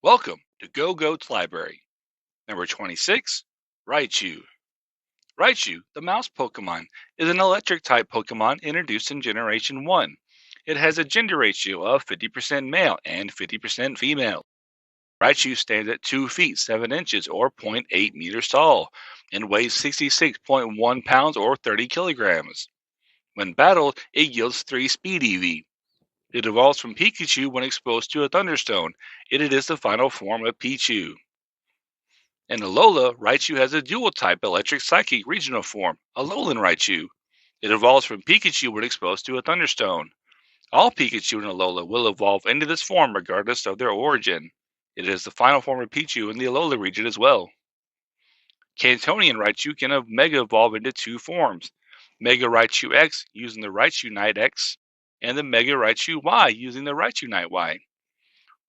Welcome to Go Goat's Library. Number 26, Raichu. Raichu, the mouse Pokemon, is an electric type Pokemon introduced in Generation 1. It has a gender ratio of 50% male and 50% female. Raichu stands at 2 feet 7 inches or zero point 0.8 meters tall and weighs 66.1 pounds or 30 kilograms. When battled, it yields 3 speed EV. It evolves from Pikachu when exposed to a Thunderstone. It is the final form of Pichu. In Alola, Raichu has a dual-type electric psychic regional form, Alolan Raichu. It evolves from Pikachu when exposed to a Thunderstone. All Pikachu in Alola will evolve into this form regardless of their origin. It is the final form of Pichu in the Alola region as well. Cantonian Raichu can Mega evolve into two forms, Mega Raichu X using the Raichu Knight X, and the Mega Raichu Y using the Raichu Knight Y.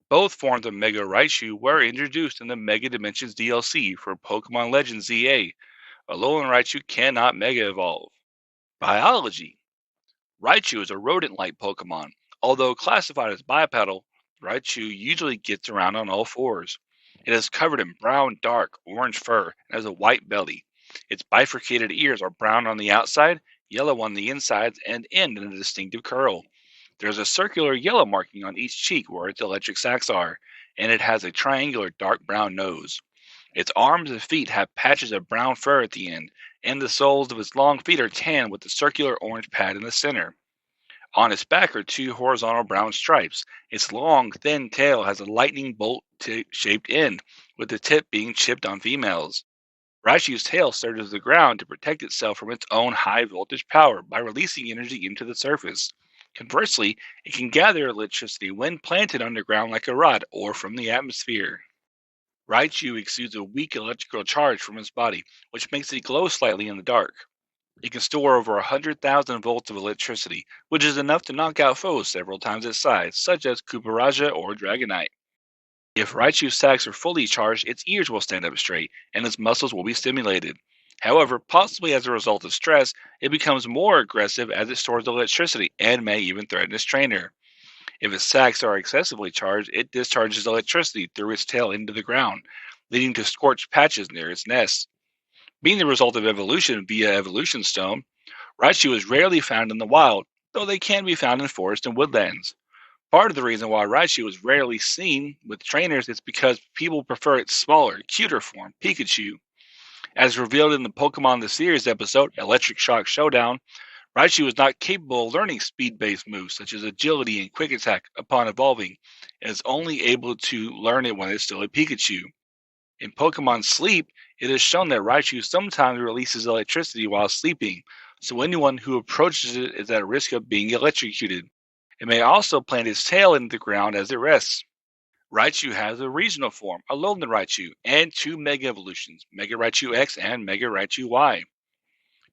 Both forms of Mega Raichu were introduced in the Mega Dimensions DLC for Pokemon Legends ZA. Alolan Raichu cannot Mega Evolve. Biology. Raichu is a rodent-like Pokemon. Although classified as bipedal, Raichu usually gets around on all fours. It is covered in brown, dark, orange fur and has a white belly. Its bifurcated ears are brown on the outside, yellow on the insides, and end in a distinctive curl. There's a circular yellow marking on each cheek where its electric sacs are, and it has a triangular dark brown nose. Its arms and feet have patches of brown fur at the end, and the soles of its long feet are tan with a circular orange pad in the center. On its back are two horizontal brown stripes. Its long, thin tail has a lightning bolt shaped end, with the tip being chipped on females. Raichu's tail serves as the ground to protect itself from its own high voltage power by releasing energy into the surface. Conversely, it can gather electricity when planted underground like a rod or from the atmosphere. Raichu exudes a weak electrical charge from its body, which makes it glow slightly in the dark. It can store over 100,000 volts of electricity, which is enough to knock out foes several times its size, such as Kuparaja or Dragonite. If Raichu's sacs are fully charged, its ears will stand up straight, and its muscles will be stimulated. However, possibly as a result of stress, it becomes more aggressive as it stores electricity and may even threaten its trainer. If its sacs are excessively charged, it discharges electricity through its tail into the ground, leading to scorched patches near its nest. Being the result of evolution via evolution stone, Raichu is rarely found in the wild, though they can be found in forests and woodlands. Part of the reason why Raichu is rarely seen with trainers is because people prefer its smaller, cuter form, Pikachu. As revealed in the Pokemon the Series episode, Electric Shock Showdown, Raichu is not capable of learning speed-based moves such as agility and quick attack upon evolving, and is only able to learn it when it's still a Pikachu. In Pokemon Sleep, it is shown that Raichu sometimes releases electricity while sleeping, so anyone who approaches it is at risk of being electrocuted. It may also plant its tail into the ground as it rests. Raichu has a regional form, Alolan Raichu, and two Mega Evolutions, Mega Raichu X and Mega Raichu Y.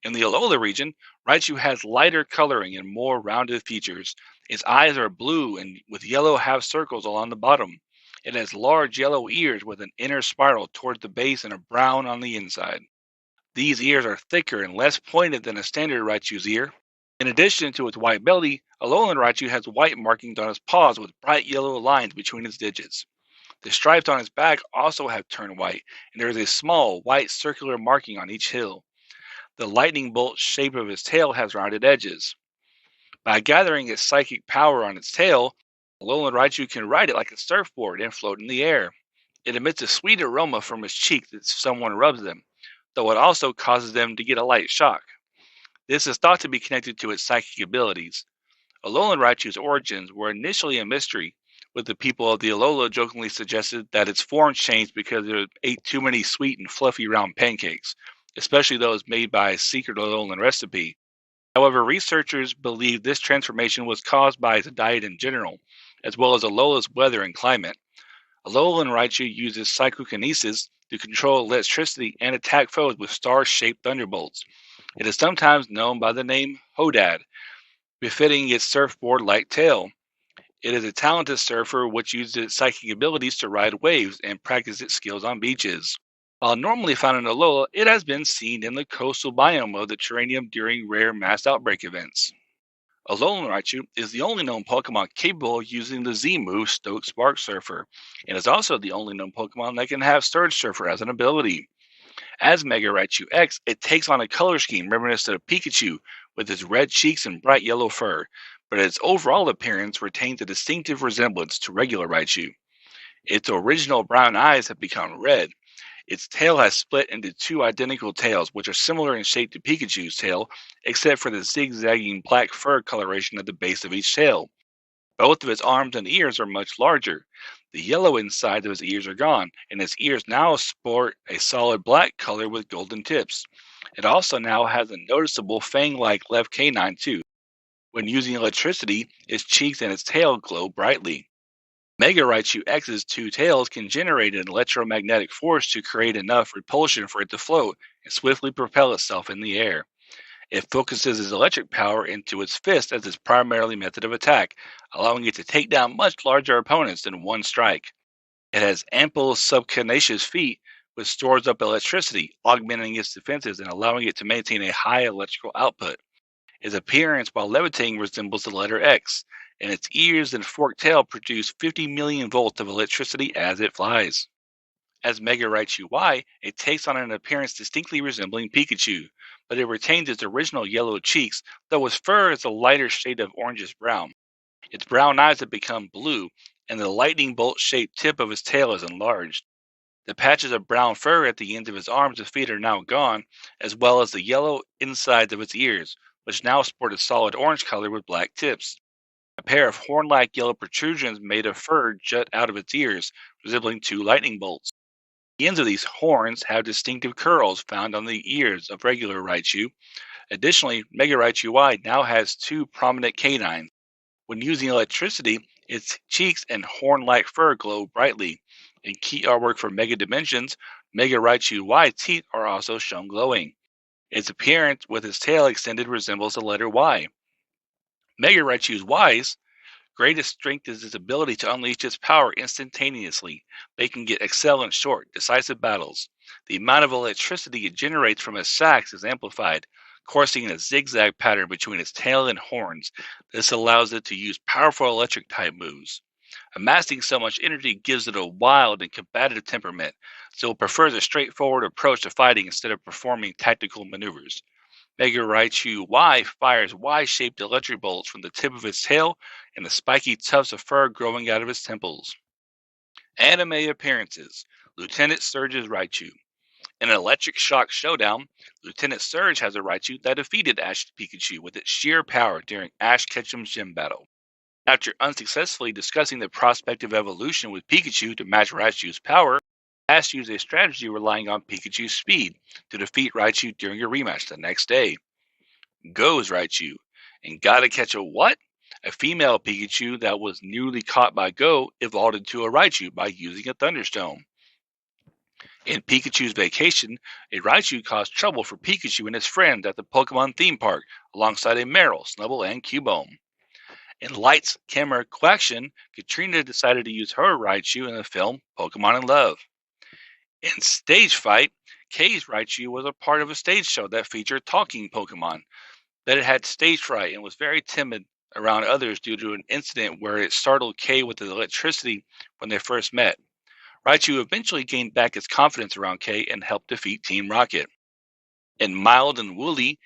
In the Alola region, Raichu has lighter coloring and more rounded features. Its eyes are blue and with yellow half circles along the bottom. It has large yellow ears with an inner spiral towards the base and are brown on the inside. These ears are thicker and less pointed than a standard Raichu's ear. In addition to its white belly, Alolan Raichu has white markings on its paws with bright yellow lines between its digits. The stripes on its back also have turned white, and there is a small white circular marking on each heel. The lightning bolt shape of its tail has rounded edges. By gathering its psychic power on its tail, Alolan Raichu can ride it like a surfboard and float in the air. It emits a sweet aroma from its cheeks if someone rubs them, though it also causes them to get a light shock. This is thought to be connected to its psychic abilities. Alolan Raichu's origins were initially a mystery, with the people of the Alola jokingly suggested that its form changed because it ate too many sweet and fluffy round pancakes, especially those made by a secret Alolan recipe. However, researchers believe this transformation was caused by its diet in general, as well as Alola's weather and climate. Alolan Raichu uses psychokinesis to control electricity and attack foes with star-shaped thunderbolts. It is sometimes known by the name Hodad, befitting its surfboard-like tail. It is a talented surfer which uses its psychic abilities to ride waves and practice its skills on beaches. While normally found in Alola, it has been seen in the coastal biome of the Terranium during rare mass outbreak events. Alolan Raichu is the only known Pokemon capable of using the Z move Stoke Spark Surfer, and is also the only known Pokemon that can have Surge Surfer as an ability. As Mega Raichu X, it takes on a color scheme reminiscent of Pikachu, with its red cheeks and bright yellow fur, but its overall appearance retains a distinctive resemblance to regular Raichu. Its original brown eyes have become red. Its tail has split into two identical tails, which are similar in shape to Pikachu's tail, except for the zigzagging black fur coloration at the base of each tail. Both of its arms and ears are much larger. The yellow inside of its ears are gone, and its ears now sport a solid black color with golden tips. It also now has a noticeable fang like left canine, too. When using electricity, its cheeks and its tail glow brightly. Mega Raichu X's two tails can generate an electromagnetic force to create enough repulsion for it to float and swiftly propel itself in the air. It focuses its electric power into its fist as its primary method of attack, allowing it to take down much larger opponents in one strike. It has ample subcutaneous feet, which stores up electricity, augmenting its defenses and allowing it to maintain a high electrical output. Its appearance while levitating resembles the letter X, and its ears and forked tail produce 50 million volts of electricity as it flies. As Mega Raichu Y, it takes on an appearance distinctly resembling Pikachu, but it retains its original yellow cheeks, though its fur is a lighter shade of orangish brown. Its brown eyes have become blue, and the lightning bolt shaped tip of its tail is enlarged. The patches of brown fur at the ends of its arms and feet are now gone, as well as the yellow insides of its ears, which now sport a solid orange color with black tips. A pair of horn like yellow protrusions made of fur jut out of its ears, resembling two lightning bolts. The ends of these horns have distinctive curls found on the ears of regular Raichu. Additionally, Mega Raichu Y now has two prominent canines. When using electricity, its cheeks and horn-like fur glow brightly. In key artwork for Mega Dimensions, Mega Raichu Y teeth are also shown glowing. Its appearance with its tail extended resembles the letter Y. Mega Raichu's Y's greatest strength is its ability to unleash its power instantaneously, making it excel in short, decisive battles. The amount of electricity it generates from its sacs is amplified, coursing in a zigzag pattern between its tail and horns. This allows it to use powerful electric type moves. Amassing so much energy gives it a wild and combative temperament, so it prefers a straightforward approach to fighting instead of performing tactical maneuvers. Mega Raichu Y fires Y-shaped electric bolts from the tip of its tail and the spiky tufts of fur growing out of its temples. Anime appearances: Lieutenant Surge's Raichu. In an electric shock showdown, Lieutenant Surge has a Raichu that defeated Ash's Pikachu with its sheer power during Ash Ketchum's gym battle. After unsuccessfully discussing the prospect of evolution with Pikachu to match Raichu's power, Ash used a strategy relying on Pikachu's speed to defeat Raichu during a rematch the next day. Goes Raichu. And gotta catch a what? A female Pikachu that was newly caught by Go evolved into a Raichu by using a Thunderstone. In Pikachu's Vacation, a Raichu caused trouble for Pikachu and his friends at the Pokemon theme park alongside a Meryl, Snubble, and Cubone. In Lights, Camera, Quaction, Katrina decided to use her Raichu in the film Pokemon in Love. In Stage Fight, Kei's Raichu was a part of a stage show that featured talking Pokemon, but it had stage fright and was very timid around others due to an incident where it startled Kei with the electricity when they first met. Raichu eventually gained back its confidence around Kei and helped defeat Team Rocket. In Mild and Woolly,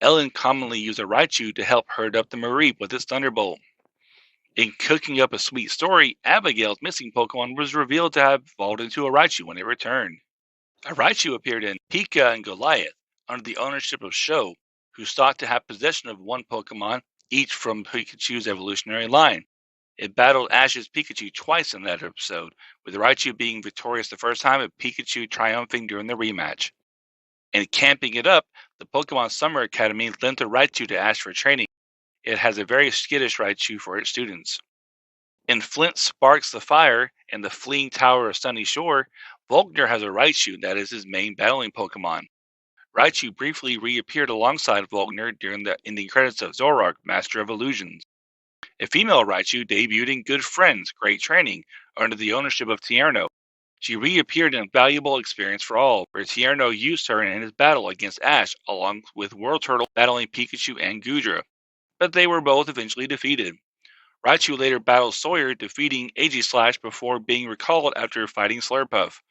Ellen commonly used a Raichu to help herd up the Mareep with its Thunderbolt. In Cooking Up a Sweet Story, Abigail's missing Pokemon was revealed to have evolved into a Raichu when it returned. A Raichu appeared in Pika and Goliath under the ownership of Sho, who sought to have possession of one Pokemon, each from Pikachu's evolutionary line. It battled Ash's Pikachu twice in that episode, with Raichu being victorious the first time and Pikachu triumphing during the rematch. In Camping It Up, the Pokemon Summer Academy lent a Raichu to Ash for training. It has a very skittish Raichu for its students. In Flint Sparks the Fire and the Fleeing Tower of Sunny Shore, Volkner has a Raichu that is his main battling Pokemon. Raichu briefly reappeared alongside Volkner during the ending credits of Zoroark, Master of Illusions. A female Raichu debuted in Good Friends, Great Training, under the ownership of Tierno. She reappeared in Valuable Experience for All, where Tierno used her in his battle against Ash, along with World Turtle battling Pikachu and Gudra. but they were both eventually defeated. Raichu later battled Sawyer, defeating Aegislash before being recalled after fighting Slurpuff.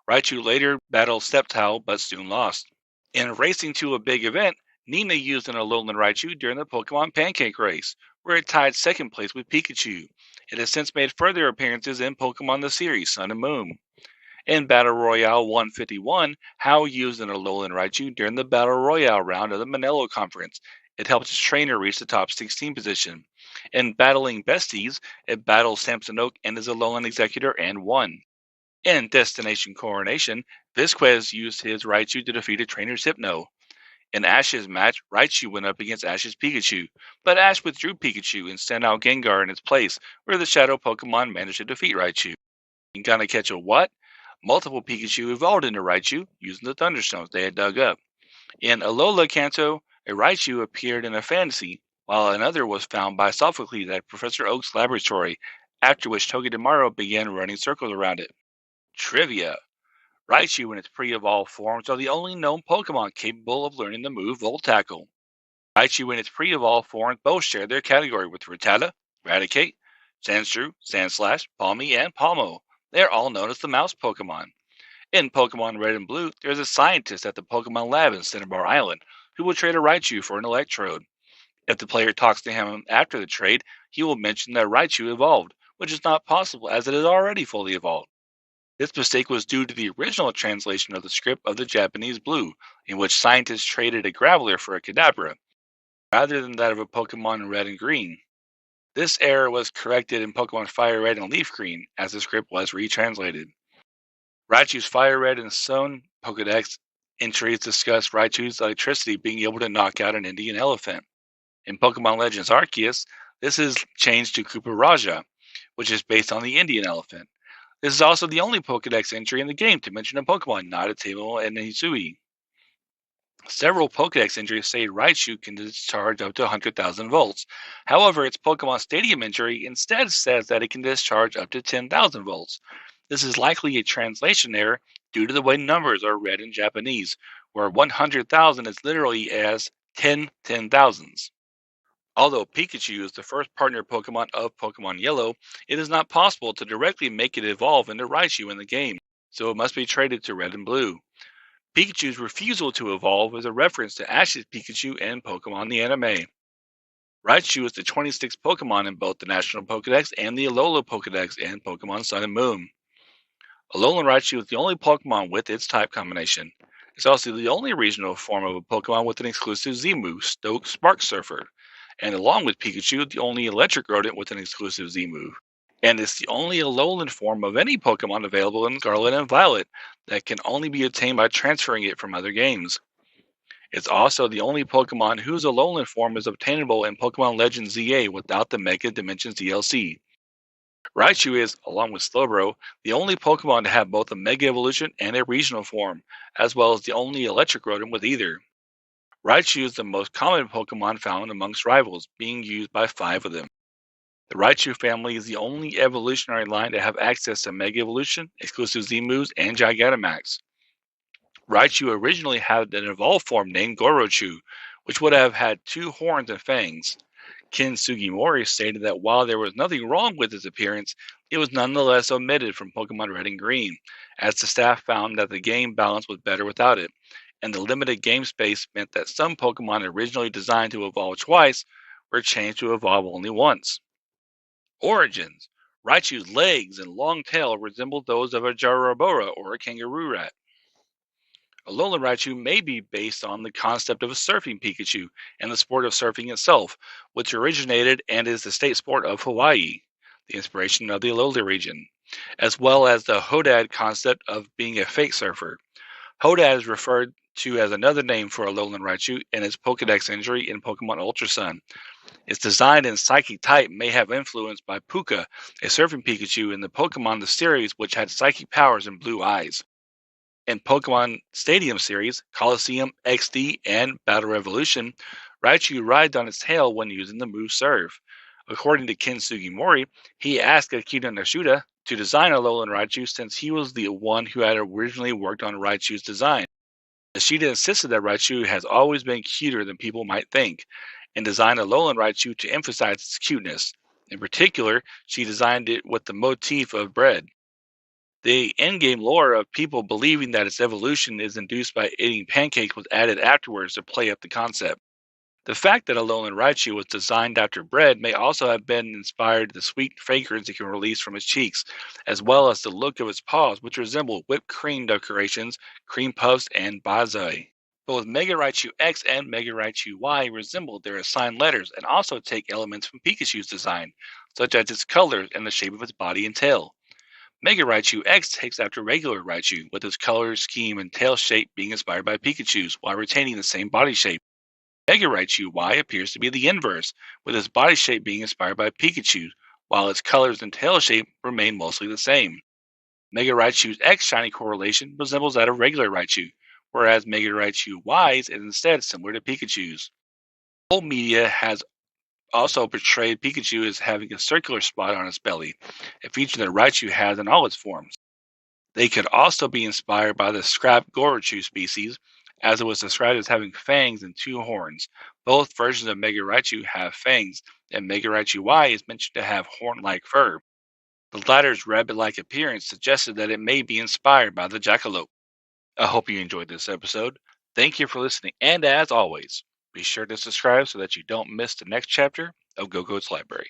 Raichu later battled Sceptile, but soon lost. In racing to a big event, Nina used an Alolan Raichu during the Pokemon Pancake Race, where it tied second place with Pikachu. It has since made further appearances in Pokemon the series Sun and Moon. In Battle Royale 151, Hao used an Alolan Raichu during the Battle Royale round of the Manila Conference. It helped his trainer reach the top 16 position. In Battling Besties, it battled Samsonite and his Alolan Executor and won. In Destination Coronation, Visquez used his Raichu to defeat a trainer's Hypno. In Ash's match, Raichu went up against Ash's Pikachu, but Ash withdrew Pikachu and sent out Gengar in its place, where the Shadow Pokemon managed to defeat Raichu. In Gonna Catch a What? Multiple Pikachu evolved into Raichu using the Thunderstones they had dug up. In Alola Kanto, a Raichu appeared in a fantasy, while another was found by Sophocles at Professor Oak's laboratory, after which Togedemaru began running circles around it. Trivia: Raichu in its pre-evolved forms are the only known Pokemon capable of learning the move Volt Tackle. Raichu in its pre-evolved forms both share their category with Rattata, Raticate, Sandshrew, Sandslash, Palmy, and Palmo. They are all known as the Mouse Pokemon. In Pokemon Red and Blue, there is a scientist at the Pokemon Lab in Cinnabar Island who will trade a Raichu for an Electrode. If the player talks to him after the trade, he will mention that Raichu evolved, which is not possible as it is already fully evolved. This mistake was due to the original translation of the script of the Japanese Blue, in which scientists traded a Graveler for a Kadabra, rather than that of a Pokemon in Red and Green. This error was corrected in Pokemon Fire Red and Leaf Green, as the script was retranslated. Raichu's Fire Red and Sun Pokedex entries discuss Raichu's electricity being able to knock out an Indian elephant. In Pokemon Legends Arceus, this is changed to Kuparaja, which is based on the Indian elephant. This is also the only Pokedex entry in the game to mention a Pokemon not a Table and Hisui. Several Pokedex entries say Raichu can discharge up to 100,000 volts. However, its Pokemon Stadium entry instead says that it can discharge up to 10,000 volts. This is likely a translation error due to the way numbers are read in Japanese, where 100,000 is literally as 10,000s. Although Pikachu is the first partner Pokemon of Pokemon Yellow, it is not possible to directly make it evolve into Raichu in the game, so it must be traded to Red and Blue. Pikachu's refusal to evolve is a reference to Ash's Pikachu and Pokemon the anime. Raichu is the 26th Pokemon in both the National Pokedex and the Alola Pokedex in Pokemon Sun and Moon. Alolan Raichu is the only Pokemon with its type combination. It's also the only regional form of a Pokemon with an exclusive Z-move, Spark Surfer, and along with Pikachu, the only electric rodent with an exclusive Z-move. And it's the only Alolan form of any Pokemon available in Scarlet and Violet that can only be obtained by transferring it from other games. It's also the only Pokemon whose Alolan form is obtainable in Pokemon Legends ZA without the Mega Dimensions DLC. Raichu is, along with Slowbro, the only Pokemon to have both a Mega Evolution and a regional form, as well as the only electric rodent with either. Raichu is the most common Pokemon found amongst rivals, being used by 5 of them. The Raichu family is the only evolutionary line to have access to Mega Evolution, exclusive Z-moves, and Gigantamax. Raichu originally had an evolved form named Gorochu, which would have had 2 horns and fangs. Ken Sugimori stated that while there was nothing wrong with its appearance, it was nonetheless omitted from Pokemon Red and Green, as the staff found that the game balance was better without it, and the limited game space meant that some Pokemon originally designed to evolve twice were changed to evolve only once. Origins: Raichu's legs and long tail resemble those of a Jarabora or a kangaroo rat. Alolan Raichu may be based on the concept of a surfing Pikachu and the sport of surfing itself, which originated and is the state sport of Hawaii, the inspiration of the Alola region, as well as the Hodad concept of being a fake surfer. Hodad is referred to as another name for Alolan Raichu in its Pokedex entry in Pokemon Ultra Sun. Its design and psychic type may have influenced by Puka, a surfing Pikachu in the Pokemon the series which had psychic powers and blue eyes. In Pokemon Stadium series, Colosseum, XD, and Battle Revolution, Raichu rides on its tail when using the move Surf. According to Ken Sugimori, he asked Akira Nishida to design Alolan Raichu since he was the one who had originally worked on Raichu's design. Nishida insisted that Raichu has always been cuter than people might think, and designed Alolan Raichu to emphasize its cuteness. In particular, she designed it with the motif of bread. The endgame lore of people believing that its evolution is induced by eating pancakes was added afterwards to play up the concept. The fact that Alolan Raichu was designed after bread may also have been inspired by the sweet fragrance it can release from its cheeks, as well as the look of its paws, which resemble whipped cream decorations, cream puffs, and bazai. Both Mega Raichu X and Mega Raichu Y resemble their assigned letters and also take elements from Pikachu's design, such as its colors and the shape of its body and tail. Mega Raichu X takes after regular Raichu, with its color scheme and tail shape being inspired by Pikachu's while retaining the same body shape. Mega Raichu Y appears to be the inverse, with its body shape being inspired by Pikachu's, while its colors and tail shape remain mostly the same. Mega Raichu's X shiny correlation resembles that of regular Raichu, whereas Mega Raichu Y's is instead similar to Pikachu's. Old media has also portrayed Pikachu as having a circular spot on its belly, a feature that Raichu has in all its forms. They could also be inspired by the scrap Gorochu species, as it was described as having fangs and two horns. Both versions of Mega Raichu have fangs, and Mega Raichu Y is mentioned to have horn-like fur. The latter's rabbit-like appearance suggested that it may be inspired by the jackalope. I hope you enjoyed this episode. Thank you for listening, and as always, be sure to subscribe so that you don't miss the next chapter of Go Go's Library.